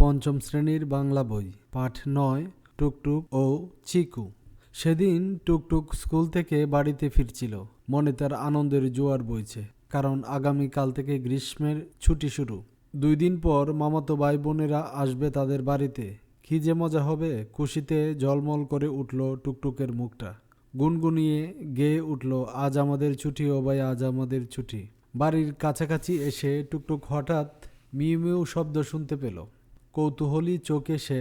পঞ্চম শ্রেণীর বাংলা বই পাঠ ৯ টুকটুক ও চিকু। সেদিন টুকটুক স্কুল থেকে বাড়িতে ফিরছিল। মনে তার আনন্দের জোয়ার বইছে, কারণ আগামীকাল থেকে গ্রীষ্মের ছুটি শুরু। 2 দিন পর মামাতো ভাই বোনেরা আসবে তাদের বাড়িতে। কি যে মজা হবে! খুশিতে ঝলমল করে উঠল টুকটুকের মুখটা। গুনগুনিয়ে গেয়ে উঠল, আজ আমাদের ছুটি ও ভাই, আজ আমাদের ছুটি। বাড়ির কাছাকাছি এসে টুকটুক হঠাৎ মিউ মিউ শব্দ শুনতে পেল। কৌতূহলী চোখে সে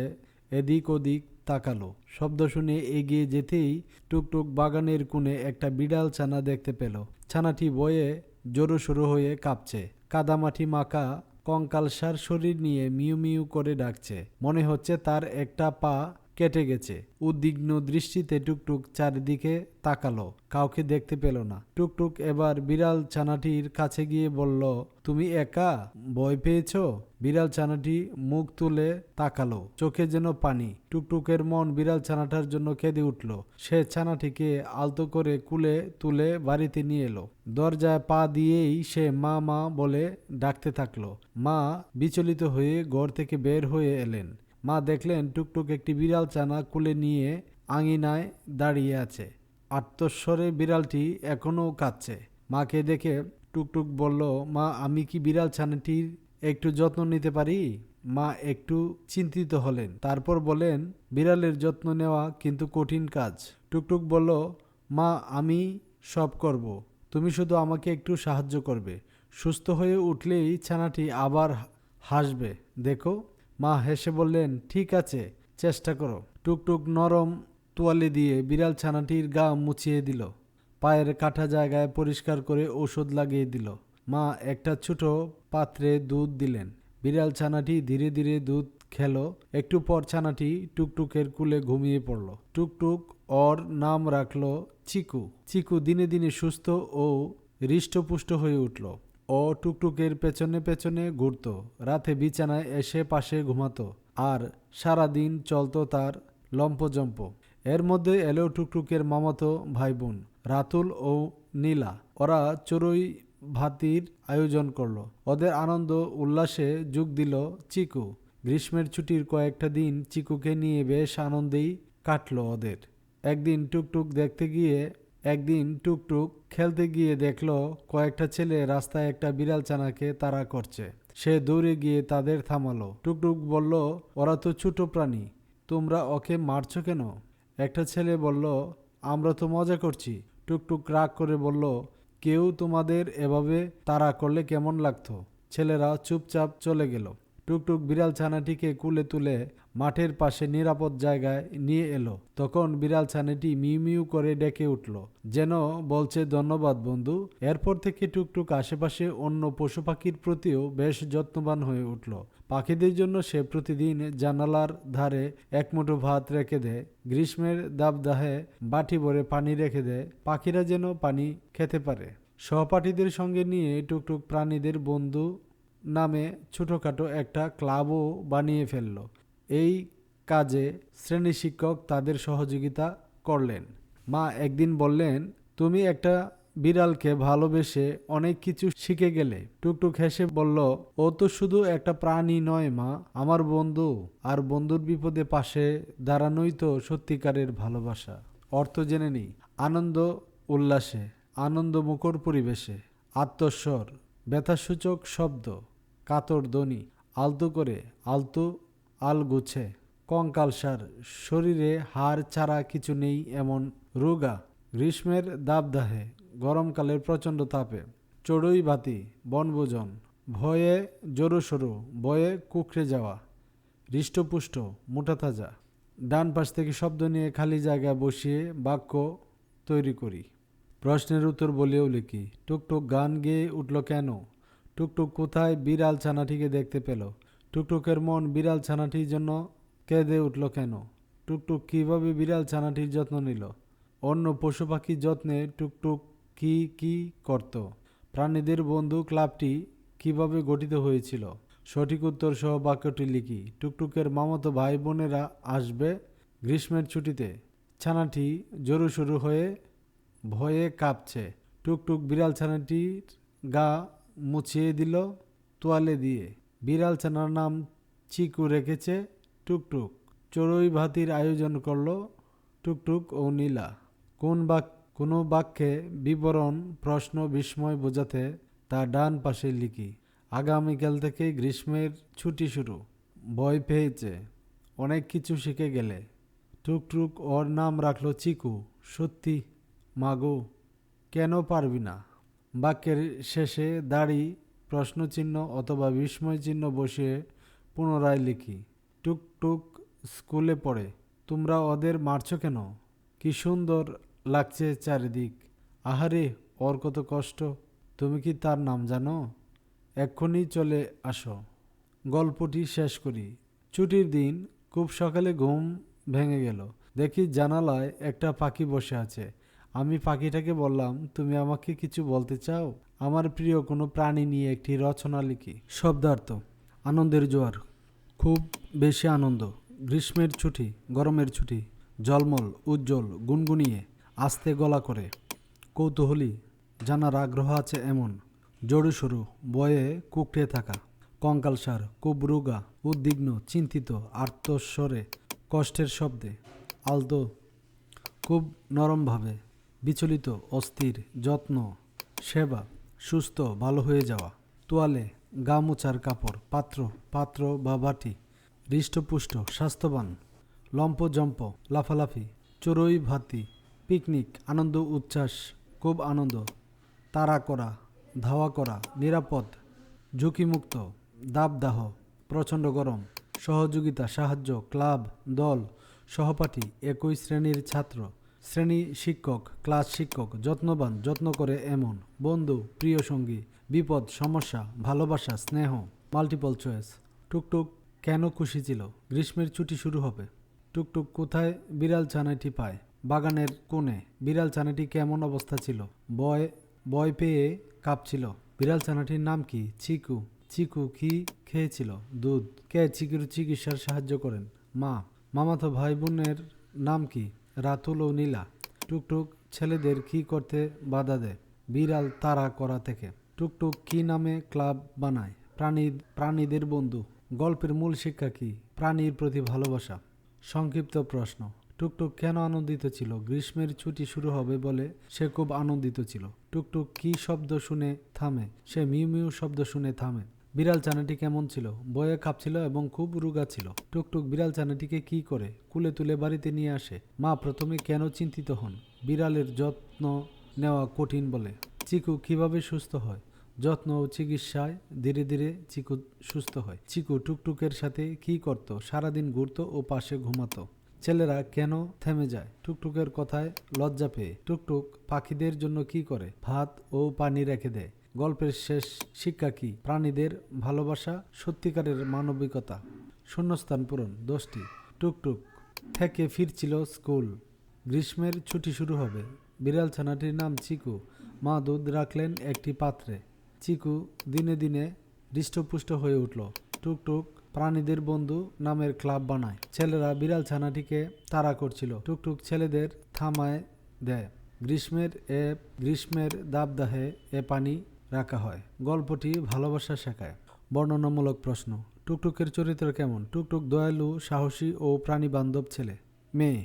এদিক ওদিক তাকালো। শব্দ শুনে এগিয়ে যেতেই টুকটুক বাগানের কোণে একটা বিড়াল ছানা দেখতে পেল। ছানাটি ভয়ে জড়োসড়ো হয়ে কাঁপছে। কাদামাটি মাখা কঙ্কালসার শরীর নিয়ে মিউ মিউ করে ডাকছে। মনে হচ্ছে তার একটা পা কেটে গেছে। উদ্বিগ্ন দৃষ্টিতে টুকটুক চারিদিকে তাকালো, কাউকে দেখতে পেল না। টুকটুক এবার বিড়াল ছানাটির কাছে গিয়ে বলল, তুমি একা? ভয় পেয়েছো? বিড়াল ছানাটি মুখ তুলে তাকালো, চোখে যেন পানি। টুকটুকের মন বিড়াল ছানাটার জন্য কেঁদে উঠল। সে ছানাটিকে আলতো করে কুলে তুলে বাড়িতে নিয়ে এলো। দরজায় পা দিয়েই সে মা মা বলে ডাকতে থাকলো। মা বিচলিত হয়ে ঘর থেকে বের হয়ে এলেন। মা দেখলেন টুকটুক একটি বিড়াল ছানা কুলে নিয়ে আঙিনায় দাঁড়িয়ে আছে। আর্তস্বরে বিড়ালটি এখনও কাঁদছে। মাকে দেখে টুকটুক বলল, মা, আমি কি বিড়াল ছানাটির একটু যত্ন নিতে পারি? মা একটু চিন্তিত হলেন, তারপর বলেন, বিড়ালের যত্ন নেওয়া কিন্তু কঠিন কাজ। টুকটুক বলল, মা, আমি সব করব, তুমি শুধু আমাকে একটু সাহায্য করবে। সুস্থ হয়ে উঠলেই ছানাটি আবার হাসবে, দেখো। মা হেসে বললেন, ঠিক আছে, চেষ্টা করো। টুকটুক নরম তোয়ালে দিয়ে বিড়াল ছানাটির গা মুছিয়ে দিল। পায়ের কাটা জায়গায় পরিষ্কার করে ওষুধ লাগিয়ে দিল। মা একটা ছোট পাত্রে দুধ দিলেন। বিড়াল ছানাটি ধীরে ধীরে দুধ খেলো। একটু পর ছানাটি টুকটুকের কুলে ঘুমিয়ে পড়ল। টুকটুক ওর নাম রাখলো চিকু। চিকু দিনে দিনে সুস্থ ও হৃষ্টপুষ্ট হয়ে উঠল। ও টুকটুকের পেছনে পেছনে ঘুরত, রাতে বিছানায় এসে পাশে ঘুমাতো, আর সারাদিন চলতো তার লম্পজম্প। এর মধ্যে এলো টুকটুকের মামাতো ভাই বোন রাতুল ও নীলা। ওরা চড়ুই ভাতির আয়োজন করলো। ওদের আনন্দ উল্লাসে যোগ দিল চিকু। গ্রীষ্মের ছুটির কয়েকটা দিন চিকুকে নিয়ে বেশ আনন্দেই কাটলো ওদের। একদিন টুকটুক খেলতে গিয়ে দেখলো কয়েকটা ছেলে রাস্তায় একটা বিড়াল ছানাকে তাড়া করছে। সে দৌড়ে গিয়ে তাদের থামালো। টুকটুক বলল, ওরা তো ছোট প্রাণী, তোমরা ওকে মারছো কেন? একটা ছেলে বলল, আমরা তো মজা করছি। টুকটুক রাগ করে বলল, কেউ তোমাদের এভাবে তাড়া করলে কেমন লাগতো? ছেলেরা চুপচাপ চলে গেল। টুকটুক বিড়াল ছানাটিকে কুলে তুলে মাঠের পাশে নিরাপদ জায়গায় নিয়ে এলো। তখন বিড়াল ছানাটি মিউ মিউ করে ডেকে উঠল, যেন বলছে, ধন্যবাদ বন্ধু। এরপর থেকে টুকটুক আশেপাশে অন্য পশু পাখির প্রতিও বেশ যত্নবান হয়ে উঠল। পাখিদের জন্য সে প্রতিদিন জানালার ধারে এক মুঠো ভাত রেখে দেয়। গ্রীষ্মের দাবদাহে বাটি ভরে পানি রেখে দেয়, পাখিরা যেন পানি খেতে পারে। সহপাঠীদের সঙ্গে নিয়ে টুকটুক প্রাণীদের বন্ধু নামে ছোটোখাটো একটা ক্লাবও বানিয়ে ফেলল। এই কাজে শ্রেণী শিক্ষক তাদের সহযোগিতা করলেন। মা একদিন বললেন, তুমি একটা বিড়ালকে ভালোবেসে অনেক কিছু শিখে গেলে। টুকটুক হেসে বলল, ও তো শুধু একটা প্রাণী নয় মা, আমার বন্ধু। আর বন্ধুর বিপদে পাশে দাঁড়ানোই তো সত্যিকারের ভালোবাসা। অর্থ জেনে নিই। আনন্দ উল্লাসে, আনন্দমুখর পরিবেশে, আত্মস্বর, ব্যথাসূচক শব্দ, কাতর ধ্বনি, আলতো করে, আলতো আলগুছে, কঙ্কালসার, শরীরে হাড় ছাড়া কিছু নেই এমন রোগা, গ্রীষ্মের দাবদাহে, গরমকালের প্রচণ্ড তাপে, চড়ুই ভাতি, বনভোজন, ভয়ে জড়োসড়ো, ভয়ে কুঁকড়ে যাওয়া, হৃষ্টপুষ্ট, মোটা তাজা। ডান পাশ থেকে শব্দ নিয়ে খালি জায়গায় বসিয়ে বাক্য তৈরি করি। প্রশ্নের উত্তর বলেও লিখি। টুকটুক গান গেয়ে উঠল কেন? টুকটুক কোথায় বিড়াল ছানাটিকে দেখতে পেল? টুকটুকের মন বিড়াল ছানাটির জন্য কেঁদে উঠল কেন? টুকটুক কিভাবে বিড়াল ছানাটির যত্ন নিল? অন্য পশু পাখির যত্নে টুকটুক কি কি করত? প্রাণীদের বন্ধু ক্লাবটি কিভাবে গঠিত হয়েছিল? সঠিক উত্তর সহ বাক্যটি লিখি। টুকটুকের মামাতো ভাই বোনেরা আসবে গ্রীষ্মের ছুটিতে। ছানাটি জড়োসড়ো হয়ে ভয়ে কাঁপছে। টুকটুক বিড়াল ছানাটির গা মুছিয়ে দিল তোয়ালে দিয়ে। বিড়াল ছানার নাম চিকু রেখেছে টুকটুক। চড়ুই ভাতির আয়োজন করলো টুকটুক ও নীলা। কোনো বাক্যে বিবরণ, প্রশ্ন, বিস্ময় বোঝাতে তা ডান পাশে লিখি। আগামীকাল থেকে গ্রীষ্মের ছুটি শুরু। ভয় পেয়েছে, অনেক কিছু শিখে গেলে। টুকটুক ওর নাম রাখলো চিকু। সত্যি মাগো, কেন পারবি না? বাক্যের শেষে দাড়ি, প্রশ্নচিহ্ন অথবা বিস্ময় চিহ্ন বসিয়ে পুনরায় লিখি। টুকটুক স্কুলে পড়ে। তোমরা ওদের মারছো কেন? কি সুন্দর লাগছে চারিদিক। আহারে, ওর কত কষ্ট। তুমি কি তার নাম জানো? এক্ষুনি চলে আসো। গল্পটি শেষ করি। ছুটির দিন, খুব সকালে ঘুম ভেঙে গেল। দেখি জানালায় একটা পাখি বসে আছে। আমি পাখিটাকে বললাম, তুমি আমাকে কিছু বলতে চাও? আমার প্রিয় কোনো প্রাণী নিয়ে একটি রচনা লিখি। শব্দার্থ: আনন্দের জোয়ার, খুব বেশি আনন্দ। গ্রীষ্মের ছুটি, গরমের ছুটি। ঝলমল, উজ্জ্বল, গুনগুনিয়ে, আস্তে গলা করে। কৌতূহলী, জানার আগ্রহ আছে এমন। জড়োসড়ো, বয়ে কুঁকড়ে থাকা। কঙ্কালসার, খুব রোগা, উদ্বিগ্ন, চিন্তিত, আর্তস্বরে, কষ্টের শব্দে। আলতো, খুব নরমভাবে। বিচলিত, অস্থির, যত্ন, সেবা, সুস্থ, ভালো হয়ে যাওয়া। তোয়ালে, গা মোছার কাপড়। পাত্র বা বাটি। হৃষ্টপুষ্ট, স্বাস্থ্যবান। লম্ফজম্প, লাফালাফি। চড়ুই ভাতি, পিকনিক, আনন্দ উচ্ছ্বাস, খুব আনন্দ। তাড়া করা, ধাওয়া করা, নিরাপদ, ঝুঁকিমুক্ত। দাবদাহ, প্রচণ্ড গরম। সহযোগিতা, সাহায্য, ক্লাব, দল, সহপাঠী, একই শ্রেণীর ছাত্র। শ্রেণী শিক্ষক, ক্লাস শিক্ষক। যত্নবান, যত্ন করে এমন। বন্ধু, প্রিয় সঙ্গী। বিপদ, সমস্যা, ভালোবাসা, স্নেহ। Multiple choice. টুকটুক কেন খুশি ছিল? গ্রীষ্মের ছুটি শুরু হবে। টুকটুক কোথায় বিড়াল ছানাটি পায়? বাগানের কোণে। বিড়াল ছানাটি কেমন অবস্থা ছিল? ভয় পেয়ে কাঁপছিল। বিড়াল ছানাটির নাম কি? চিকু। চিকু কি খেয়েছিল? দুধ। কে চিকুর চিকিৎসার সাহায্য করেন? মা। মামাতো ভাই বোনের নাম কি? রাতুল ও নীলা। টুকটুক ছেলেদের কি করতে বাধা দেয়? বিড়াল তাড়া করা থেকে। টুকটুক কি নামে ক্লাব বানায়? প্রাণীদের বন্ধু। গল্পের মূল শিক্ষা কি? প্রাণীর প্রতি ভালোবাসা। সংক্ষিপ্ত প্রশ্ন: টুকটুক কেন আনন্দিত ছিল? গ্রীষ্মের ছুটি শুরু হবে বলে সে খুব আনন্দিত ছিল। টুকটুক কি শব্দ শুনে থামে? সে মিউ মিউ শব্দ শুনে থামে। বিড়াল ছানাটি কেমন ছিল? ভয়ে কাঁপছিল এবং খুব রোগা ছিল। টুকটুক বিড়াল ছানাটিকে কি করে? কুলে তুলে বাড়িতে নিয়ে আসে। মা প্রথমে কেন চিন্তিত হন? বিড়ালের যত্ন নেওয়া কঠিন বলে। চিকু কিভাবে সুস্থ হয়? যত্ন ও চিকিৎসায় ধীরে ধীরে চিকু সুস্থ হয়। চিকু টুকটুকের সাথে কি করত? সারাদিন ঘুরতো ও পাশে ঘুমাতো। ছেলেরা কেন থেমে যায়? টুকটুকের কথায় লজ্জা পেয়ে। টুকটুক পাখিদের জন্য কি করে? ভাত ও পানি রেখে দেয়। গল্পের শেষ শিক্ষা কি? প্রাণীদের ভালোবাসা, সত্যিকারের মানবিকতা। শূন্যস্থান পূরণ 10টি। টুকটুক থেকে ফিরছিল স্কুল। গ্রীষ্মের ছুটি শুরু হবে। বিড়াল ছানাটির নাম চিকু। মা দুধ রাখলেন একটি পাত্রে। চিকু দিনে দিনে হৃষ্টপুষ্ট হয়ে উঠল। টুকটুক প্রাণীদের বন্ধু নামের ক্লাব বানায়। ছেলেরা বিড়াল ছানাটিকে তাড়া করছিল। টুকটুক ছেলেদের থামায় দেয়। গ্রীষ্মের দাবদাহে এ পানি রাখা হয়। গল্পটি ভালোবাসা শেখায়। বর্ণনামূলক প্রশ্ন: টুকটুকের চরিত্র কেমন? টুকটুক দয়ালু, সাহসী ও প্রাণীবান্ধব ছেলে। মেয়ে।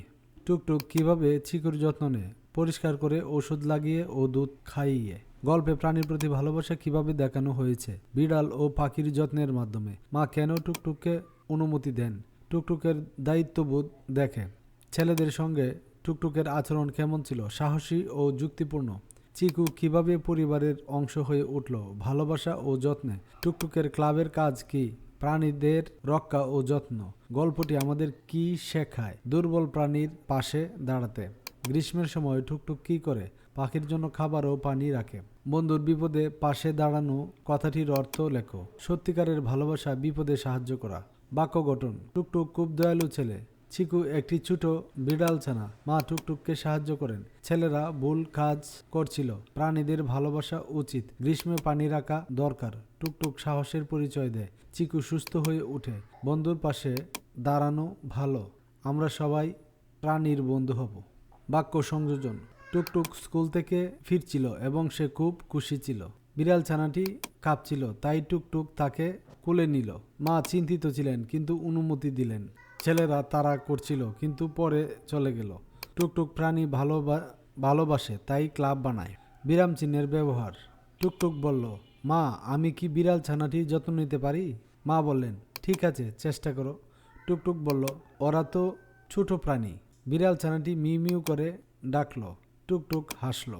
টুকটুক কিভাবে চিকুর যত্ন নেয়? পরিষ্কার করে, ওষুধ লাগিয়ে ও দুধ খাইয়ে। গল্পে প্রাণীর প্রতি ভালোবাসা কিভাবে দেখানো হয়েছে? বিড়াল ও পাখির যত্নের মাধ্যমে। মা কেন টুকটুককে অনুমতি দেন? টুকটুকের দায়িত্ববোধ দেখে। ছেলেদের সঙ্গে টুকটুকের আচরণ কেমন ছিল? সাহসী ও যুক্তিপূর্ণ। চিকু কিভাবে পরিবারের অংশ হয়ে উঠল? ভালোবাসা ও যত্নে। টুকটুকের ক্লাবের কাজ কি? প্রাণীদের রক্ষা ও যত্ন। গল্পটি আমাদের কি শেখায়? দুর্বল প্রাণীর পাশে দাঁড়াতে। গ্রীষ্মের সময় টুকটুক কি করে? পাখির জন্য খাবার ও পানি রাখে। বন্ধুর বিপদে পাশে দাঁড়ানো কথাটির অর্থ লেখো। সত্যিকারের ভালোবাসা বিপদে সাহায্য করা। বাক্য গঠন: টুকটুক খুব দয়ালু ছেলে। চিকু একটি ছোট বিড়াল ছানা। মা টুকটুককে সাহায্য করেন। ছেলেরা ভুল কাজ করছিল। প্রাণীদের ভালোবাসা উচিত। গ্রীষ্মে পানি রাখা দরকার। টুকটুক সাহসের পরিচয় দেয়। চিকু সুস্থ হয়ে ওঠে। বন্ধুর পাশে দাঁড়ানো ভালো। আমরা সবাই প্রাণীর বন্ধু হব। বাক্য সংযোজন: টুকটুক স্কুল থেকে ফিরছিল এবং সে খুব খুশি ছিল। বিড়াল ছানাটি কাঁপছিল, তাই টুকটুক তাকে কোলে নিল। মা চিন্তিত ছিলেন কিন্তু অনুমতি দিলেন। ছেলেরা তাড়া করছিল কিন্তু পরে চলে গেল। টুকটুক প্রাণী ভালোবাসে, তাই ক্লাব বানায়। বিরাম চিহ্নের ব্যবহার। টুকটুক বলল, মা আমি কি বিড়াল ছানাটির যত্ন নিতে পারি? মা বললেন, ঠিক আছে, চেষ্টা করো। টুকটুক বলল, ওরা তো ছোট প্রাণী। বিড়াল ছানাটি মিউ মিউ করে ডাকলো। টুকটুক হাসলো।